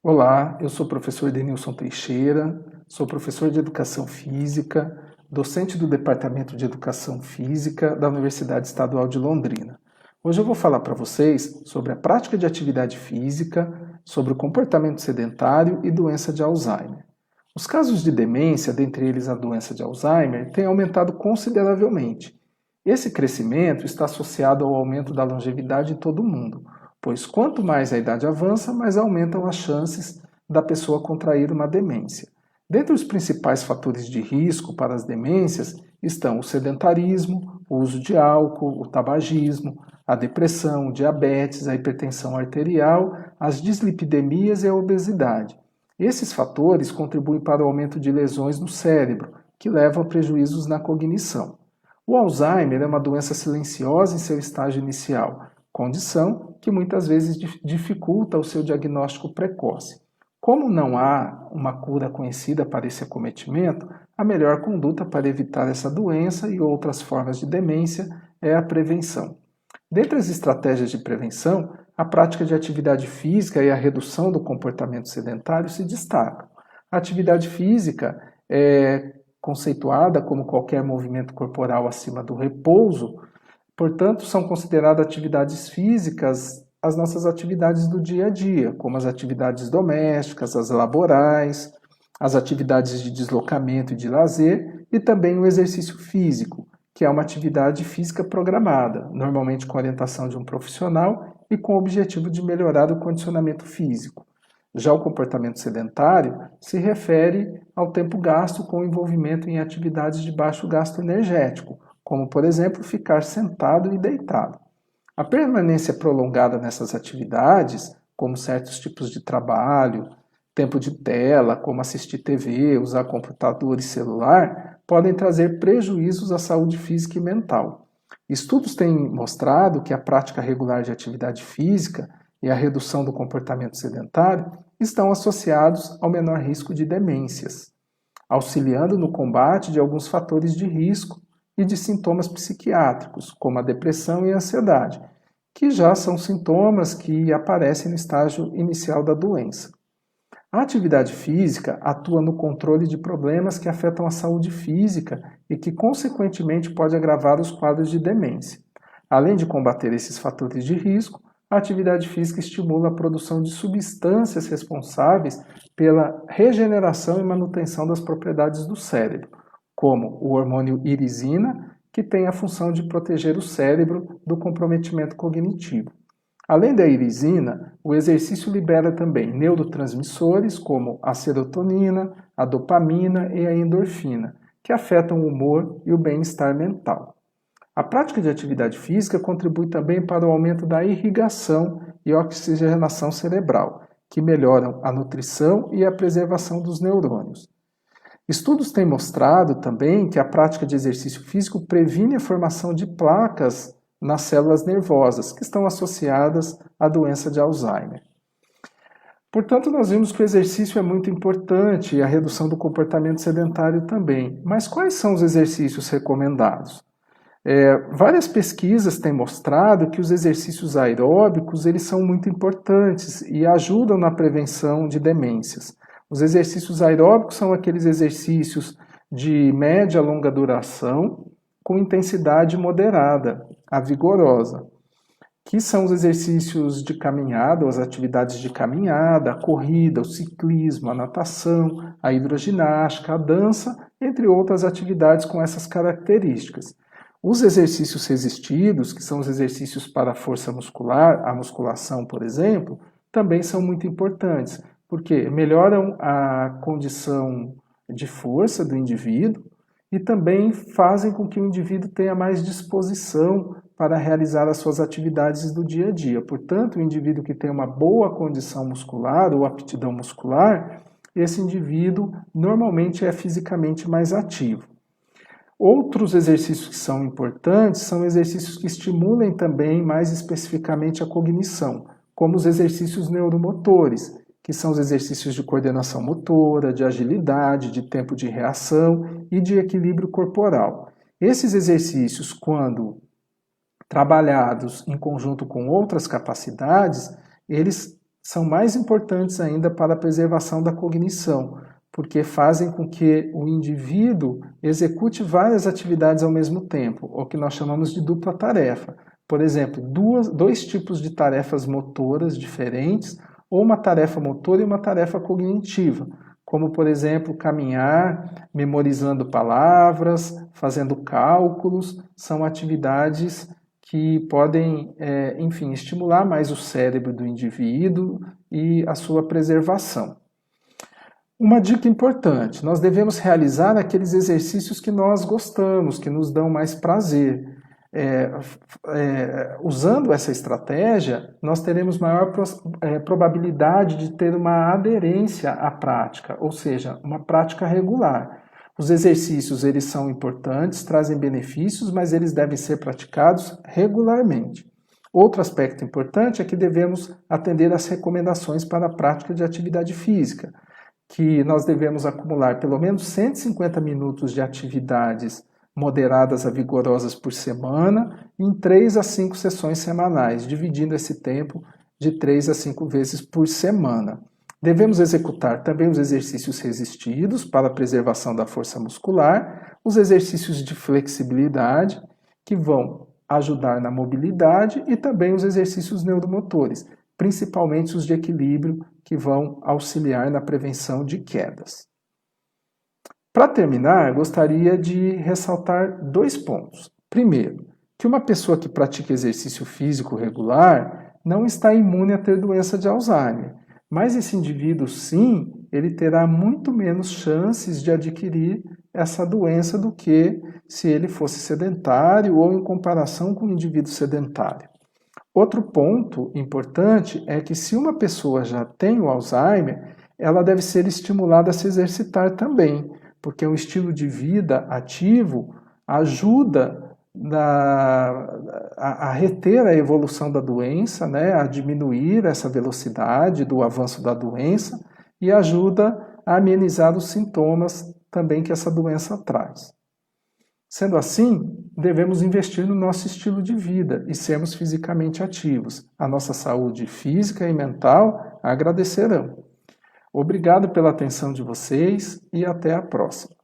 Olá, eu sou o professor Denilson Teixeira, sou professor de Educação Física, docente do Departamento de Educação Física da Universidade Estadual de Londrina. Hoje eu vou falar para vocês sobre a prática de atividade física, sobre o comportamento sedentário e doença de Alzheimer. Os casos de demência, dentre eles a doença de Alzheimer, têm aumentado consideravelmente. Esse crescimento está associado ao aumento da longevidade em todo o mundo, pois quanto mais a idade avança, mais aumentam as chances da pessoa contrair uma demência. Dentre os principais fatores de risco para as demências estão o sedentarismo, o uso de álcool, o tabagismo, a depressão, o diabetes, a hipertensão arterial, as dislipidemias e a obesidade. Esses fatores contribuem para o aumento de lesões no cérebro, que levam a prejuízos na cognição. O Alzheimer é uma doença silenciosa em seu estágio inicial, condição que muitas vezes dificulta o seu diagnóstico precoce. Como não há uma cura conhecida para esse acometimento, a melhor conduta para evitar essa doença e outras formas de demência é a prevenção. Dentre as estratégias de prevenção, a prática de atividade física e a redução do comportamento sedentário se destacam. A atividade física é conceituada como qualquer movimento corporal acima do repouso. Portanto, são consideradas atividades físicas as nossas atividades do dia a dia, como as atividades domésticas, as laborais, as atividades de deslocamento e de lazer e também o exercício físico, que é uma atividade física programada, normalmente com orientação de um profissional e com o objetivo de melhorar o condicionamento físico. Já o comportamento sedentário se refere ao tempo gasto com envolvimento em atividades de baixo gasto energético, como, por exemplo, ficar sentado e deitado. A permanência prolongada nessas atividades, como certos tipos de trabalho, tempo de tela, como assistir TV, usar computador e celular, podem trazer prejuízos à saúde física e mental. Estudos têm mostrado que a prática regular de atividade física e a redução do comportamento sedentário estão associados ao menor risco de demências, auxiliando no combate de alguns fatores de risco e de sintomas psiquiátricos, como a depressão e a ansiedade, que já são sintomas que aparecem no estágio inicial da doença. A atividade física atua no controle de problemas que afetam a saúde física e que, consequentemente, pode agravar os quadros de demência. Além de combater esses fatores de risco, a atividade física estimula a produção de substâncias responsáveis pela regeneração e manutenção das propriedades do cérebro, como o hormônio irisina, que tem a função de proteger o cérebro do comprometimento cognitivo. Além da irisina, o exercício libera também neurotransmissores como a serotonina, a dopamina e a endorfina, que afetam o humor e o bem-estar mental. A prática de atividade física contribui também para o aumento da irrigação e oxigenação cerebral, que melhoram a nutrição e a preservação dos neurônios. Estudos têm mostrado também que a prática de exercício físico previne a formação de placas nas células nervosas, que estão associadas à doença de Alzheimer. Portanto, nós vimos que o exercício é muito importante e a redução do comportamento sedentário também. Mas quais são os exercícios recomendados? Várias pesquisas têm mostrado que os exercícios aeróbicos eles são muito importantes e ajudam na prevenção de demências. Os exercícios aeróbicos são aqueles exercícios de média a longa duração, com intensidade moderada, a vigorosa, que são os exercícios de caminhada, as atividades de caminhada, a corrida, o ciclismo, a natação, a hidroginástica, a dança, entre outras atividades com essas características. Os exercícios resistidos, que são os exercícios para a força muscular, a musculação, por exemplo, também são muito importantes, porque melhoram a condição de força do indivíduo e também fazem com que o indivíduo tenha mais disposição para realizar as suas atividades do dia a dia. Portanto, o indivíduo que tem uma boa condição muscular ou aptidão muscular, esse indivíduo normalmente é fisicamente mais ativo. Outros exercícios que são importantes são exercícios que estimulem também mais especificamente a cognição, como os exercícios neuromotores, que são os exercícios de coordenação motora, de agilidade, de tempo de reação e de equilíbrio corporal. Esses exercícios, quando trabalhados em conjunto com outras capacidades, eles são mais importantes ainda para a preservação da cognição, porque fazem com que o indivíduo execute várias atividades ao mesmo tempo, o que nós chamamos de dupla tarefa. Por exemplo, dois tipos de tarefas motoras diferentes, ou uma tarefa motora e uma tarefa cognitiva, como, por exemplo, caminhar, memorizando palavras, fazendo cálculos, são atividades que podem, enfim, estimular mais o cérebro do indivíduo e a sua preservação. Uma dica importante, nós devemos realizar aqueles exercícios que nós gostamos, que nos dão mais prazer. Usando essa estratégia, nós teremos maior probabilidade de ter uma aderência à prática, ou seja, uma prática regular. Os exercícios, eles são importantes, trazem benefícios, mas eles devem ser praticados regularmente. Outro aspecto importante é que devemos atender às recomendações para a prática de atividade física, que nós devemos acumular pelo menos 150 minutos de atividades moderadas a vigorosas por semana, em 3 a 5 sessões semanais, dividindo esse tempo de 3 a 5 vezes por semana. Devemos executar também os exercícios resistidos para a preservação da força muscular, os exercícios de flexibilidade, que vão ajudar na mobilidade, e também os exercícios neuromotores, principalmente os de equilíbrio, que vão auxiliar na prevenção de quedas. Para terminar, gostaria de ressaltar 2 pontos. Primeiro, que uma pessoa que pratica exercício físico regular não está imune a ter doença de Alzheimer, mas esse indivíduo, sim, ele terá muito menos chances de adquirir essa doença do que se ele fosse sedentário ou em comparação com um indivíduo sedentário. Outro ponto importante é que se uma pessoa já tem o Alzheimer, ela deve ser estimulada a se exercitar também, porque um estilo de vida ativo ajuda a reter a evolução da doença, né, a diminuir essa velocidade do avanço da doença e ajuda a amenizar os sintomas também que essa doença traz. Sendo assim, devemos investir no nosso estilo de vida e sermos fisicamente ativos. A nossa saúde física e mental agradecerão. Obrigado pela atenção de vocês e até a próxima.